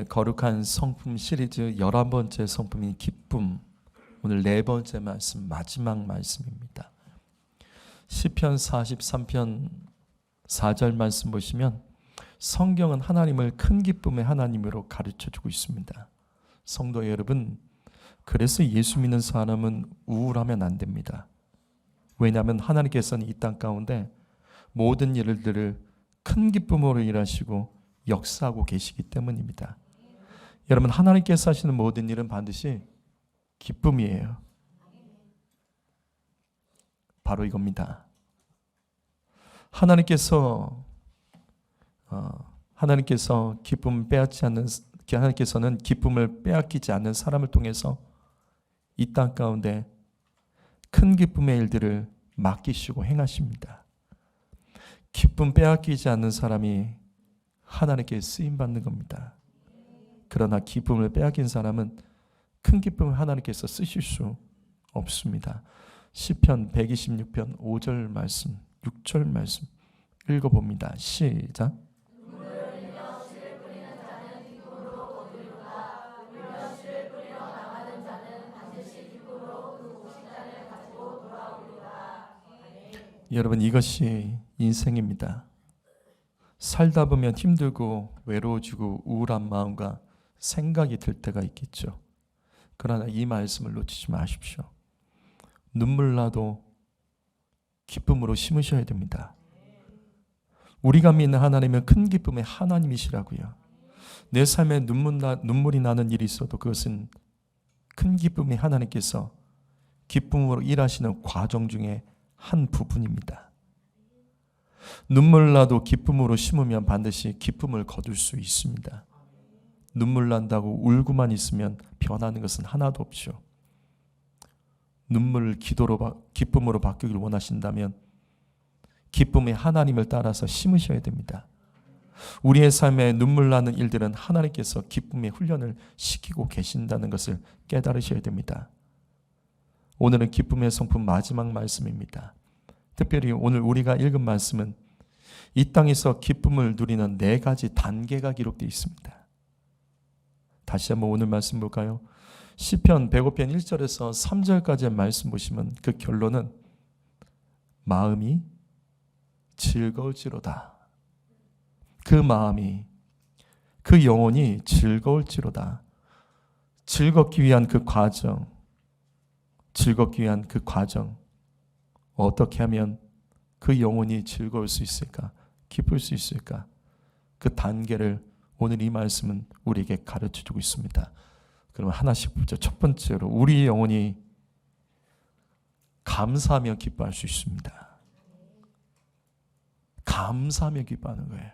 거룩한 성품 시리즈 11번째 성품인 기쁨, 오늘 4번째 말씀, 마지막 말씀입니다. 시편 43편 4절 말씀 보시면 성경은 하나님을 큰 기쁨의 하나님으로 가르쳐주고 있습니다. 성도 여러분, 그래서 예수 믿는 사람은 우울하면 안 됩니다. 왜냐하면 하나님께서는 이 땅 가운데 모든 일들을 큰 기쁨으로 일하시고 역사하고 계시기 때문입니다. 여러분, 하나님께서 하시는 모든 일은 반드시 기쁨이에요. 바로 이겁니다. 하나님께서는 기쁨을 빼앗기지 않는 사람을 통해서 이 땅 가운데 큰 기쁨의 일들을 맡기시고 행하십니다. 기쁨 빼앗기지 않는 사람이 하나님께 쓰임 받는 겁니다. 그러나 기쁨을 빼앗긴 사람은 큰 기쁨을 하나님께서 쓰실 수 없습니다. 시편 126편 5절 말씀, 6절 말씀 읽어봅니다. 시작. 여러분, 이것이 인생입니다. 살다 보면 힘들고 외로워지고 우울한 마음과 생각이 들 때가 있겠죠. 그러나 이 말씀을 놓치지 마십시오. 눈물 나도 기쁨으로 심으셔야 됩니다. 우리가 믿는 하나님은 큰 기쁨의 하나님이시라고요. 내 삶에 눈물이 나는 일이 있어도 그것은 큰 기쁨의 하나님께서 기쁨으로 일하시는 과정 중에 한 부분입니다. 눈물 나도 기쁨으로 심으면 반드시 기쁨을 거둘 수 있습니다. 눈물 난다고 울고만 있으면 변하는 것은 하나도 없죠. 눈물을 기쁨으로 바꾸기를 원하신다면 기쁨의 하나님을 따라서 심으셔야 됩니다. 우리의 삶에 눈물 나는 일들은 하나님께서 기쁨의 훈련을 시키고 계신다는 것을 깨달으셔야 됩니다. 오늘은 기쁨의 성품 마지막 말씀입니다. 특별히 오늘 우리가 읽은 말씀은 이 땅에서 기쁨을 누리는 4가지 단계가 기록되어 있습니다. 다시 한번 오늘 말씀 볼까요? 시편 105편 1절에서 3절까지의 말씀 보시면 그 결론은 마음이 즐거울지로다. 그 마음이, 그 영혼이 즐거울지로다. 즐겁기 위한 그 과정, 어떻게 하면 그 영혼이 즐거울 수 있을까? 기쁠 수 있을까? 그 단계를 오늘 이 말씀은 우리에게 가르쳐주고 있습니다. 그러면 하나씩 보죠. 첫 번째로 우리 영혼이 감사하며 기뻐할 수 있습니다. 감사하며 기뻐하는 거예요.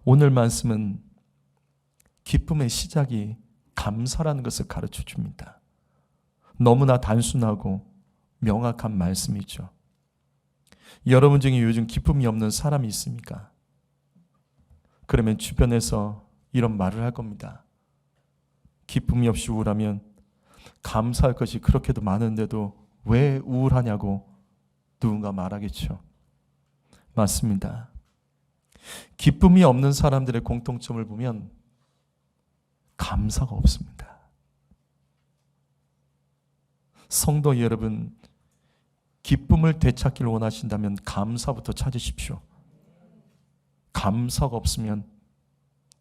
오늘 말씀은 기쁨의 시작이 감사라는 것을 가르쳐줍니다. 너무나 단순하고 명확한 말씀이죠. 여러분 중에 요즘 기쁨이 없는 사람이 있습니까? 그러면 주변에서 이런 말을 할 겁니다. 기쁨이 없이 우울하면 감사할 것이 그렇게도 많은데도 왜 우울하냐고 누군가 말하겠죠. 맞습니다. 기쁨이 없는 사람들의 공통점을 보면 감사가 없습니다. 성도 여러분, 기쁨을 되찾기를 원하신다면 감사부터 찾으십시오. 감사가 없으면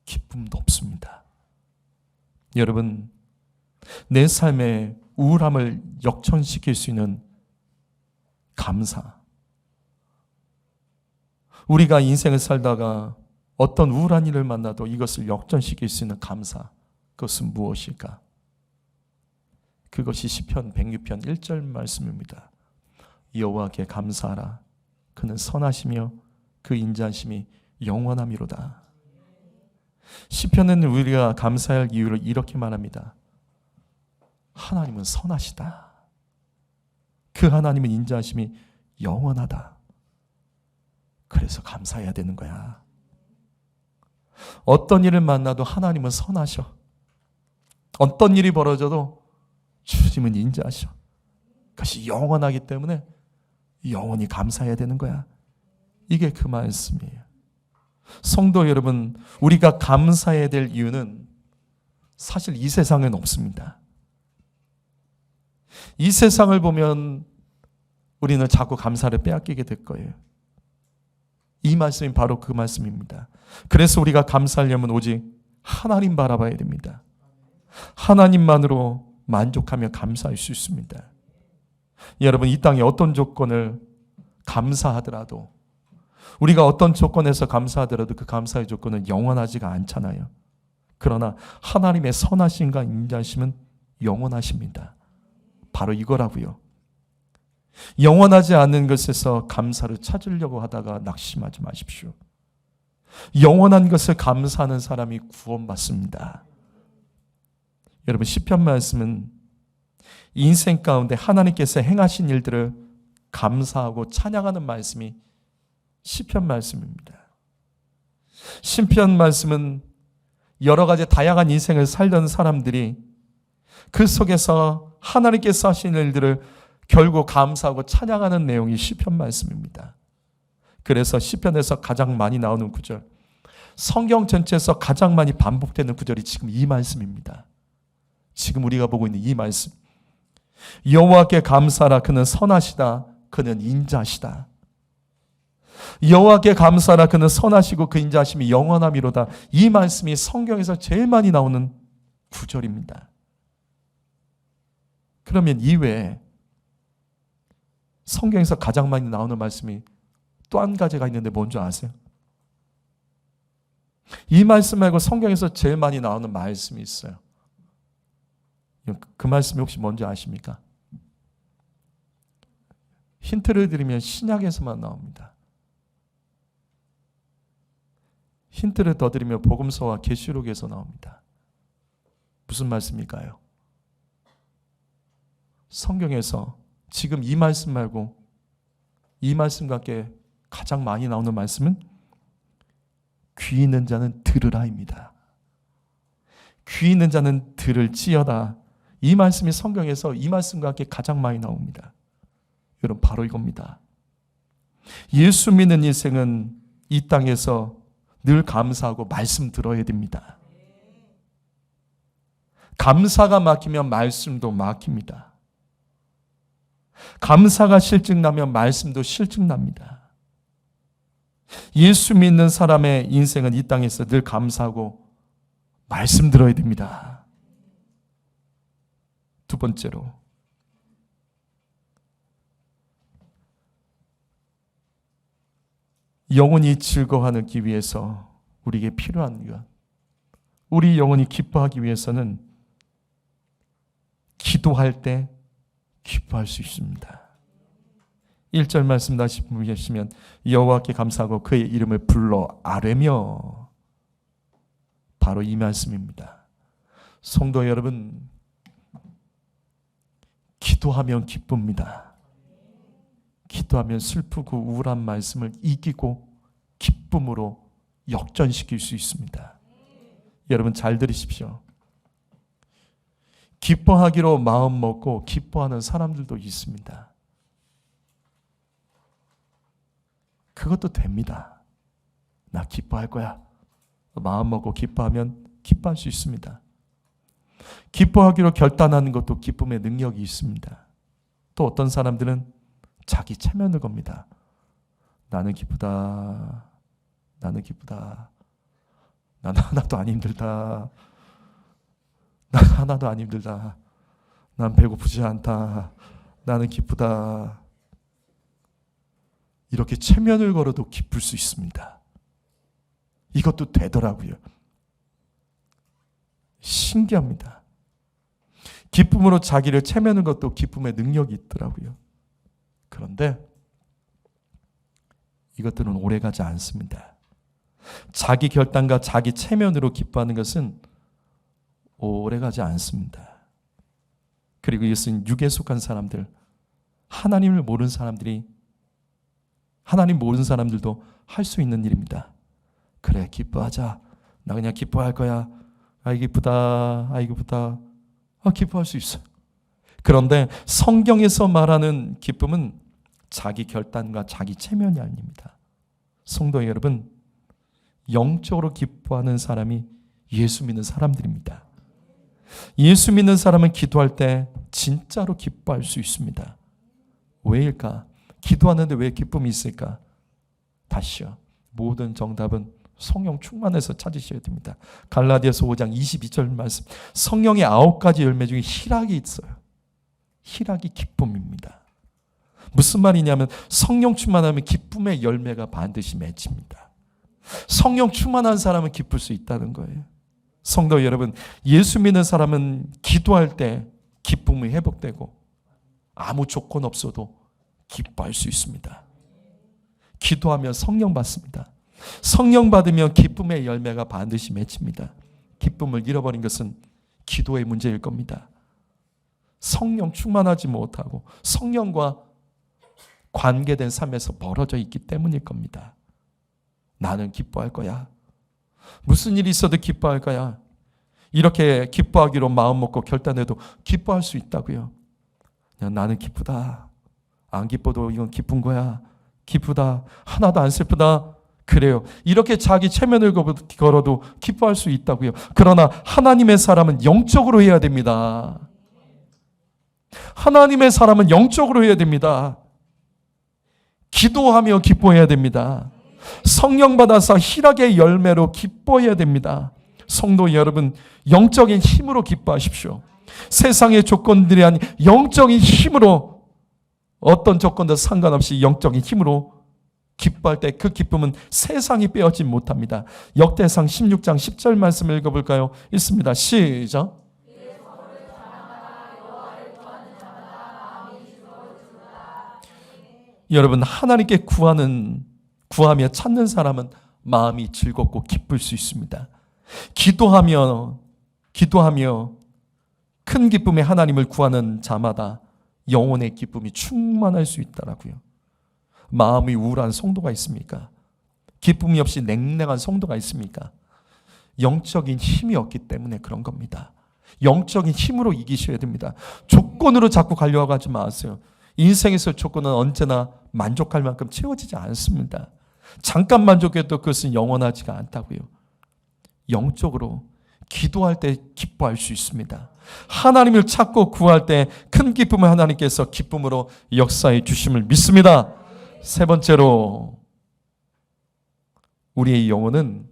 기쁨도 없습니다. 여러분, 내 삶의 우울함을 역전시킬 수 있는 감사. 우리가 인생을 살다가 어떤 우울한 일을 만나도 이것을 역전시킬 수 있는 감사. 그것은 무엇일까? 그것이 시편 106편 1절 말씀입니다. 여호와께 감사하라. 그는 선하시며 그 인자하심이 영원함이로다. 시편에는 우리가 감사할 이유를 이렇게 말합니다. 하나님은 선하시다. 그 하나님은 인자하심이 영원하다. 그래서 감사해야 되는 거야. 어떤 일을 만나도 하나님은 선하셔. 어떤 일이 벌어져도 주님은 인자하셔. 그것이 영원하기 때문에 영원히 감사해야 되는 거야. 이게 그 말씀이에요. 성도 여러분, 우리가 감사해야 될 이유는 사실 이 세상엔 없습니다. 이 세상을 보면 우리는 자꾸 감사를 빼앗기게 될 거예요. 이 말씀이 바로 그 말씀입니다. 그래서 우리가 감사하려면 오직 하나님 바라봐야 됩니다. 하나님만으로 만족하며 감사할 수 있습니다. 여러분, 이 땅에 어떤 조건을 감사하더라도, 우리가 어떤 조건에서 감사하더라도 그 감사의 조건은 영원하지가 않잖아요. 그러나 하나님의 선하심과 인자심은 영원하십니다. 바로 이거라고요. 영원하지 않는 것에서 감사를 찾으려고 하다가 낙심하지 마십시오. 영원한 것을 감사하는 사람이 구원받습니다. 여러분, 시편 말씀은 인생 가운데 하나님께서 행하신 일들을 감사하고 찬양하는 말씀이 시편 말씀입니다. 시편 말씀은 여러 가지 다양한 인생을 살던 사람들이 그 속에서 하나님께서 하신 일들을 결국 감사하고 찬양하는 내용이 시편 말씀입니다. 그래서 시편에서 가장 많이 나오는 구절, 성경 전체에서 가장 많이 반복되는 구절이 지금 이 말씀입니다. 지금 우리가 보고 있는 이 말씀. 여호와께 감사하라. 그는 선하시다. 그는 인자시다. 여호와께 감사하라. 그는 선하시고 그 인자심이 영원함이로다. 이 말씀이 성경에서 제일 많이 나오는 구절입니다. 그러면 이외에 성경에서 가장 많이 나오는 말씀이 또 한 가지가 있는데 뭔지 아세요? 이 말씀 말고 성경에서 제일 많이 나오는 말씀이 있어요. 그 말씀이 혹시 뭔지 아십니까? 힌트를 드리면 신약에서만 나옵니다. 힌트를 더 드리면 복음서와 계시록에서 나옵니다. 무슨 말씀일까요? 성경에서 지금 이 말씀 말고 이 말씀과 함께 가장 많이 나오는 말씀은 귀 있는 자는 들으라입니다. 귀 있는 자는 들을지어다. 이 말씀이 성경에서 이 말씀과 함께 가장 많이 나옵니다. 여러분, 바로 이겁니다. 예수 믿는 인생은 이 땅에서 늘 감사하고 말씀 들어야 됩니다. 감사가 막히면 말씀도 막힙니다. 감사가 실증나면 말씀도 실증납니다. 예수 믿는 사람의 인생은 이 땅에서 늘 감사하고 말씀 들어야 됩니다. 두 번째로, 영혼이 즐거워하기 위해서 우리에게 필요한 것, 우리 영혼이 기뻐하기 위해서는 기도할 때 기뻐할 수 있습니다. 1절 말씀 다시 보시면 여호와께 감사하고 그의 이름을 불러 아뢰며, 바로 이 말씀입니다. 성도 여러분, 기도하면 기쁩니다. 기도하면 슬프고 우울한 말씀을 이기고 기쁨으로 역전시킬 수 있습니다. 여러분, 잘 들으십시오. 기뻐하기로 마음 먹고 기뻐하는 사람들도 있습니다. 그것도 됩니다. 나 기뻐할 거야. 마음 먹고 기뻐하면 기뻐할 수 있습니다. 기뻐하기로 결단하는 것도 기쁨의 능력이 있습니다. 또 어떤 사람들은 자기 체면을 겁니다. 나는 기쁘다. 나는 기쁘다. 난 하나도 안 힘들다. 난 하나도 안 힘들다. 난 배고프지 않다. 나는 기쁘다. 이렇게 체면을 걸어도 기쁠 수 있습니다. 이것도 되더라고요. 신기합니다. 기쁨으로 자기를 체면하는 것도 기쁨의 능력이 있더라고요. 그런데 이것들은 오래가지 않습니다. 자기 결단과 자기 체면으로 기뻐하는 것은 오래가지 않습니다. 그리고 이것은 육에 속한 사람들, 하나님을 모르는 사람들이, 하나님 모르는 사람들도 할 수 있는 일입니다. 그래, 기뻐하자. 나 그냥 기뻐할 거야. 아이 기쁘다. 아이 기쁘다. 기뻐할 수 있어요. 그런데 성경에서 말하는 기쁨은 자기 결단과 자기 체면이 아닙니다. 성도 여러분, 영적으로 기뻐하는 사람이 예수 믿는 사람들입니다. 예수 믿는 사람은 기도할 때 진짜로 기뻐할 수 있습니다. 왜일까? 기도하는데 왜 기쁨이 있을까? 다시요. 모든 정답은 성령 충만해서 찾으셔야 됩니다. 갈라디아서 5장 22절 말씀. 성령의 9가지 열매 중에 희락이 있어요. 희락이 기쁨입니다. 무슨 말이냐면 성령 충만하면 기쁨의 열매가 반드시 맺힙니다. 성령 충만한 사람은 기쁠 수 있다는 거예요. 성도 여러분, 예수 믿는 사람은 기도할 때 기쁨이 회복되고 아무 조건 없어도 기뻐할 수 있습니다. 기도하면 성령 받습니다. 성령 받으면 기쁨의 열매가 반드시 맺힙니다. 기쁨을 잃어버린 것은 기도의 문제일 겁니다. 성령 충만하지 못하고 성령과 관계된 삶에서 멀어져 있기 때문일 겁니다. 나는 기뻐할 거야. 무슨 일이 있어도 기뻐할 거야. 이렇게 기뻐하기로 마음 먹고 결단해도 기뻐할 수 있다고요. 그냥 나는 기쁘다. 안 기뻐도 이건 기쁜 거야. 기쁘다. 하나도 안 슬프다. 그래요. 이렇게 자기 체면을 걸어도 기뻐할 수 있다고요. 그러나 하나님의 사람은 영적으로 해야 됩니다. 하나님의 사람은 영적으로 해야 됩니다. 기도하며 기뻐해야 됩니다. 성령 받아서 희락의 열매로 기뻐해야 됩니다. 성도 여러분, 영적인 힘으로 기뻐하십시오. 세상의 조건들이 아닌 영적인 힘으로, 어떤 조건도 상관없이 영적인 힘으로 기뻐할 때 그 기쁨은 세상이 빼앗지 못합니다. 역대상 16장 10절 말씀 읽어볼까요? 있습니다. 시작. 여러분, 하나님께 구하며 찾는 사람은 마음이 즐겁고 기쁠 수 있습니다. 기도하며 큰 기쁨에 하나님을 구하는 자마다 영혼의 기쁨이 충만할 수 있다라고요. 마음이 우울한 성도가 있습니까? 기쁨이 없이 냉랭한 성도가 있습니까? 영적인 힘이 없기 때문에 그런 겁니다. 영적인 힘으로 이기셔야 됩니다. 조건으로 자꾸 가려고 하지 마세요. 인생에서 조건은 언제나 만족할 만큼 채워지지 않습니다. 잠깐 만족해도 그것은 영원하지가 않다고요. 영적으로 기도할 때 기뻐할 수 있습니다. 하나님을 찾고 구할 때 큰 기쁨을 하나님께서 기쁨으로 역사해 주심을 믿습니다. 세 번째로, 우리의 영혼은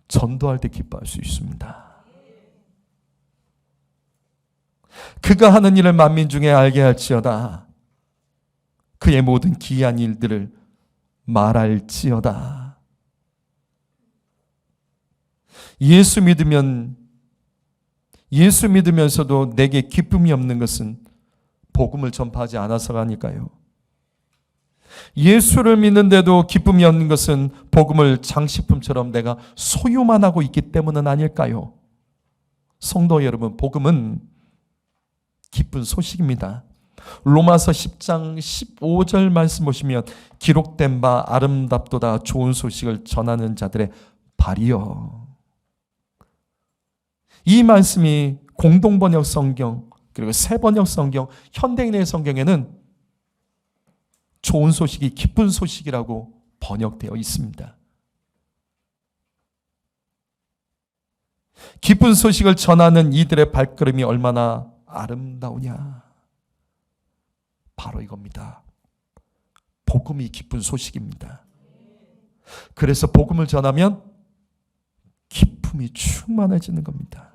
전도할 때 기뻐할 수 있습니다. 그가 하는 일을 만민 중에 알게 할지어다. 그의 모든 기이한 일들을 말할지어다. 예수 믿으면서도 내게 기쁨이 없는 것은 복음을 전파하지 않아서가 아닐까요? 예수를 믿는데도 기쁨이 없는 것은 복음을 장식품처럼 내가 소유만 하고 있기 때문은 아닐까요? 성도 여러분, 복음은 기쁜 소식입니다. 로마서 10장 15절 말씀 보시면 기록된 바 아름답도다 좋은 소식을 전하는 자들의 발이여. 이 말씀이 공동번역 성경 그리고 새번역 성경, 현대인의 성경에는 좋은 소식이 기쁜 소식이라고 번역되어 있습니다. 기쁜 소식을 전하는 이들의 발걸음이 얼마나 아름다우냐. 바로 이겁니다. 복음이 기쁜 소식입니다. 그래서 복음을 전하면 기쁨이 충만해지는 겁니다.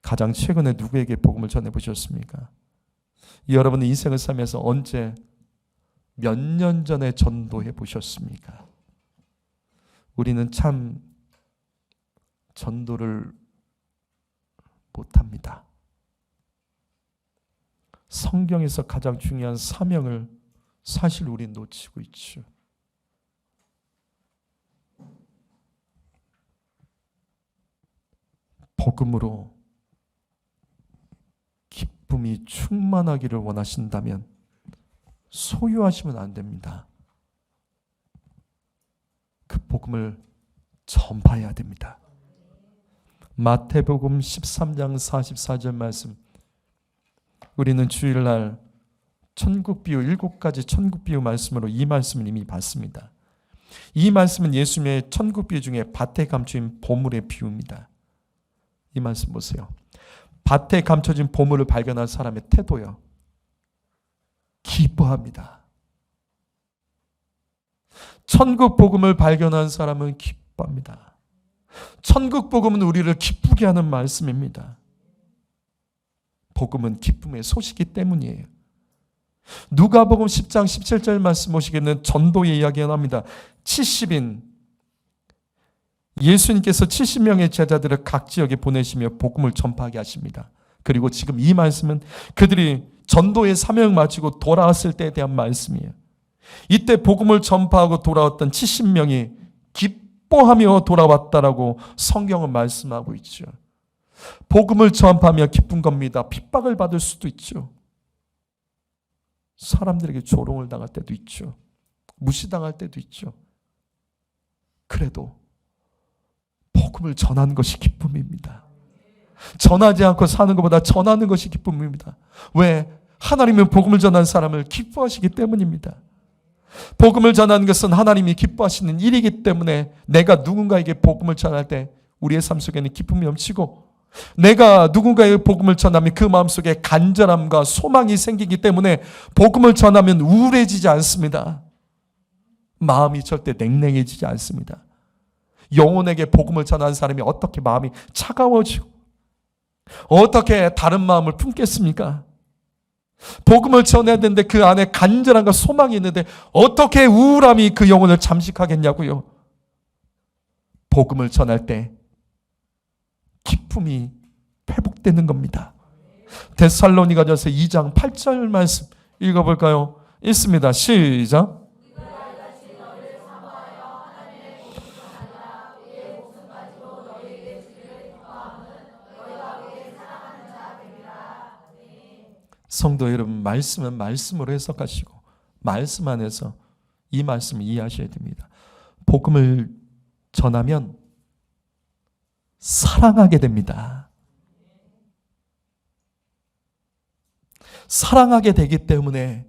가장 최근에 누구에게 복음을 전해보셨습니까? 여러분의 인생을 살면서 언제 몇 년 전에 전도해 보셨습니까? 우리는 참 전도를 못합니다. 성경에서 가장 중요한 사명을 사실 우리는 놓치고 있죠. 복음으로 기쁨이 충만하기를 원하신다면 소유하시면 안 됩니다. 그 복음을 전파해야 됩니다. 마태복음 13장 44절 말씀, 우리는 주일날 천국 비유 7가지 천국 비유 말씀으로 이 말씀을 이미 봤습니다. 이 말씀은 예수님의 천국 비유 중에 밭에 감춰진 보물의 비유입니다. 이 말씀 보세요. 밭에 감춰진 보물을 발견한 사람의 태도요. 기뻐합니다. 천국 복음을 발견한 사람은 기뻐합니다. 천국 복음은 우리를 기쁘게 하는 말씀입니다. 복음은 기쁨의 소식이기 때문이에요. 누가복음 10장 17절 말씀 보시기에는 전도의 이야기가 나옵니다. 70인 예수님께서 70명의 제자들을 각 지역에 보내시며 복음을 전파하게 하십니다. 그리고 지금 이 말씀은 그들이 전도의 사명 마치고 돌아왔을 때에 대한 말씀이에요. 이때 복음을 전파하고 돌아왔던 70명이 기뻐하며 돌아왔다라고 성경은 말씀하고 있죠. 복음을 전파하며 기쁜 겁니다. 핍박을 받을 수도 있죠. 사람들에게 조롱을 당할 때도 있죠. 무시당할 때도 있죠. 그래도 복음을 전하는 것이 기쁨입니다. 전하지 않고 사는 것보다 전하는 것이 기쁨입니다. 왜? 하나님은 복음을 전하는 사람을 기뻐하시기 때문입니다. 복음을 전하는 것은 하나님이 기뻐하시는 일이기 때문에 내가 누군가에게 복음을 전할 때 우리의 삶 속에는 기쁨이 넘치고, 내가 누군가의 복음을 전하면 그 마음속에 간절함과 소망이 생기기 때문에 복음을 전하면 우울해지지 않습니다. 마음이 절대 냉랭해지지 않습니다. 영혼에게 복음을 전하는 사람이 어떻게 마음이 차가워지고 어떻게 다른 마음을 품겠습니까? 복음을 전해야 되는데 그 안에 간절함과 소망이 있는데 어떻게 우울함이 그 영혼을 잠식하겠냐고요. 복음을 전할 때 기쁨이 회복되는 겁니다. 데살로니가전서 2장 8절 말씀 읽어볼까요? 읽습니다. 시작. 성도 여러분, 말씀은 말씀으로 해석하시고 말씀 안에서 이 말씀을 이해하셔야 됩니다. 복음을 전하면 사랑하게 됩니다. 사랑하게 되기 때문에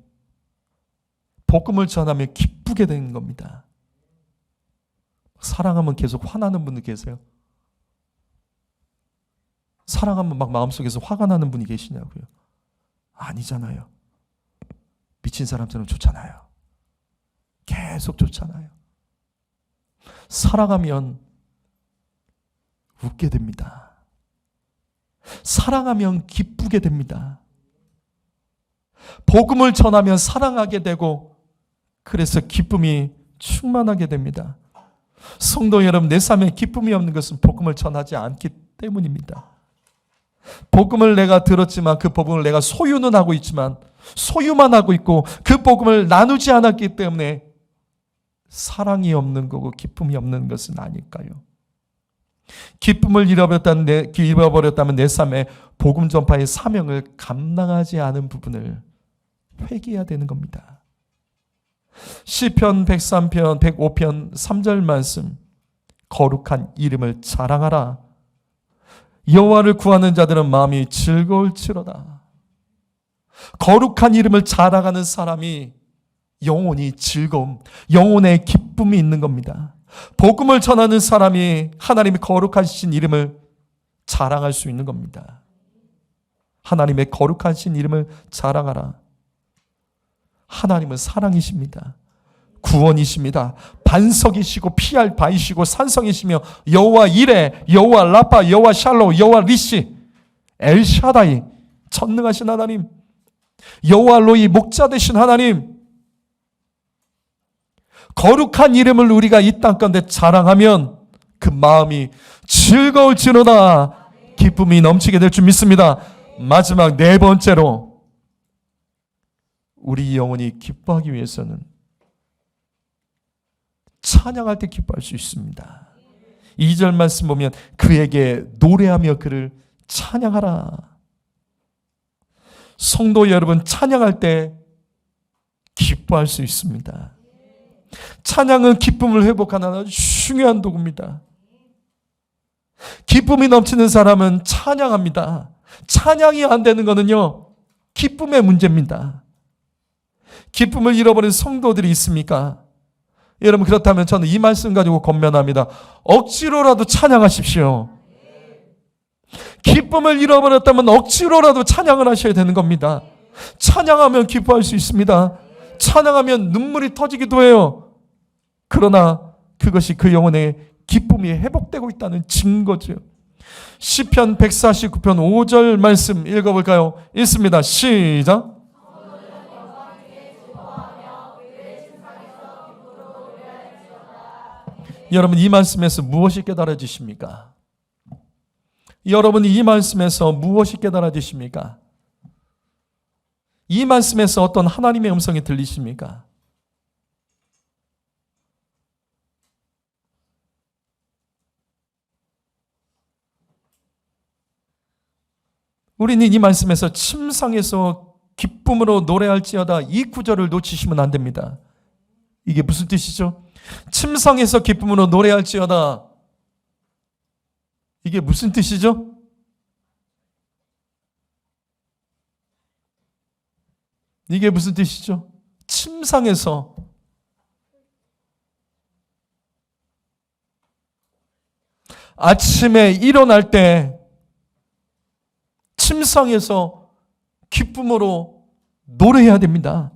복음을 전하면 기쁘게 되는 겁니다. 사랑하면 계속 화나는 분들 계세요? 사랑하면 막 마음속에서 화가 나는 분이 계시냐고요? 아니잖아요. 미친 사람처럼 좋잖아요. 계속 좋잖아요. 사랑하면 웃게 됩니다. 사랑하면 기쁘게 됩니다. 복음을 전하면 사랑하게 되고 그래서 기쁨이 충만하게 됩니다. 성도 여러분, 내 삶에 기쁨이 없는 것은 복음을 전하지 않기 때문입니다. 복음을 내가 들었지만 그 복음을 내가 소유는 하고 있지만 소유만 하고 있고 그 복음을 나누지 않았기 때문에 사랑이 없는 거고 기쁨이 없는 것은 아닐까요? 기쁨을 잃어버렸다면 내 삶에 복음 전파의 사명을 감당하지 않은 부분을 회개해야 되는 겁니다. 시편 103편 105편 3절 말씀, 거룩한 이름을 자랑하라. 여호와를 구하는 자들은 마음이 즐거울지로다. 거룩한 이름을 자랑하는 사람이 영혼이 즐거움, 영혼의 기쁨이 있는 겁니다. 복음을 전하는 사람이 하나님의 거룩하신 이름을 자랑할 수 있는 겁니다. 하나님의 거룩하신 이름을 자랑하라. 하나님은 사랑이십니다. 구원이십니다. 반석이시고 피할 바이시고 산성이시며 여호와 이레, 여호와 라파, 여호와 샬로, 여호와 리시, 엘샤다이, 전능하신 하나님, 여호와 로이, 목자 되신 하나님, 거룩한 이름을 우리가 이 땅 가운데 자랑하면 그 마음이 즐거울지로다 기쁨이 넘치게 될 줄 믿습니다. 마지막 네 번째로 우리 영혼이 기뻐하기 위해서는 찬양할 때 기뻐할 수 있습니다. 2절 말씀 보면 그에게 노래하며 그를 찬양하라. 성도 여러분, 찬양할 때 기뻐할 수 있습니다. 찬양은 기쁨을 회복하는 아주 중요한 도구입니다. 기쁨이 넘치는 사람은 찬양합니다. 찬양이 안 되는 거는요, 기쁨의 문제입니다. 기쁨을 잃어버린 성도들이 있습니까? 여러분, 그렇다면 저는 이 말씀 가지고 권면합니다. 억지로라도 찬양하십시오. 기쁨을 잃어버렸다면 억지로라도 찬양을 하셔야 되는 겁니다. 찬양하면 기뻐할 수 있습니다. 찬양하면 눈물이 터지기도 해요. 그러나 그것이 그 영혼의 기쁨이 회복되고 있다는 증거죠. 시편 149편 5절 말씀 읽어볼까요? 읽습니다. 시작. 여러분, 이 말씀에서 무엇이 깨달아지십니까? 여러분이 이 말씀에서 무엇이 깨달아지십니까? 이 말씀에서 어떤 하나님의 음성이 들리십니까? 우리는 이 말씀에서 침상에서 기쁨으로 노래할지어다, 이 구절을 놓치시면 안 됩니다. 이게 무슨 뜻이죠? 침상에서 기쁨으로 노래할지어다, 이게 무슨 뜻이죠? 이게 무슨 뜻이죠? 침상에서 아침에 일어날 때 침상에서 기쁨으로 노래해야 됩니다.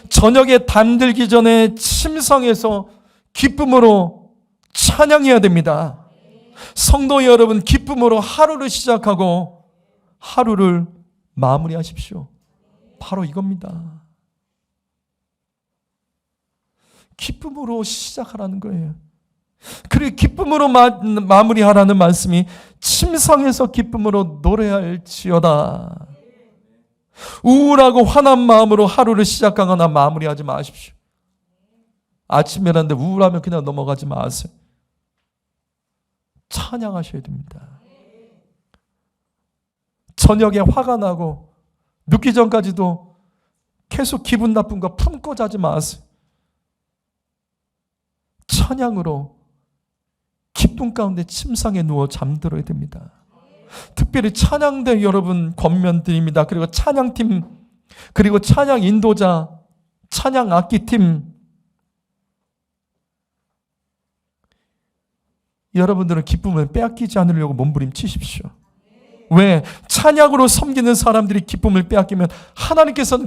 저녁에 잠들기 전에 침상에서 기쁨으로 찬양해야 됩니다. 성도 여러분, 기쁨으로 하루를 시작하고 하루를 마무리하십시오. 바로 이겁니다. 기쁨으로 시작하라는 거예요. 그리고 기쁨으로 마무리하라는 말씀이 침상에서 기쁨으로 노래할지어다. 우울하고 화난 마음으로 하루를 시작하거나 마무리하지 마십시오. 아침에 일어났는데 우울하면 그냥 넘어가지 마세요. 찬양하셔야 됩니다. 저녁에 화가 나고 눕기 전까지도 계속 기분 나쁜 거 품고 자지 마세요. 찬양으로 기쁨 가운데 침상에 누워 잠들어야 됩니다. 특별히 찬양대 여러분 권면드립니다. 그리고 찬양팀, 그리고 찬양 인도자, 찬양 악기팀, 여러분들은 기쁨을 빼앗기지 않으려고 몸부림치십시오. 왜? 찬양으로 섬기는 사람들이 기쁨을 빼앗기면 하나님께서는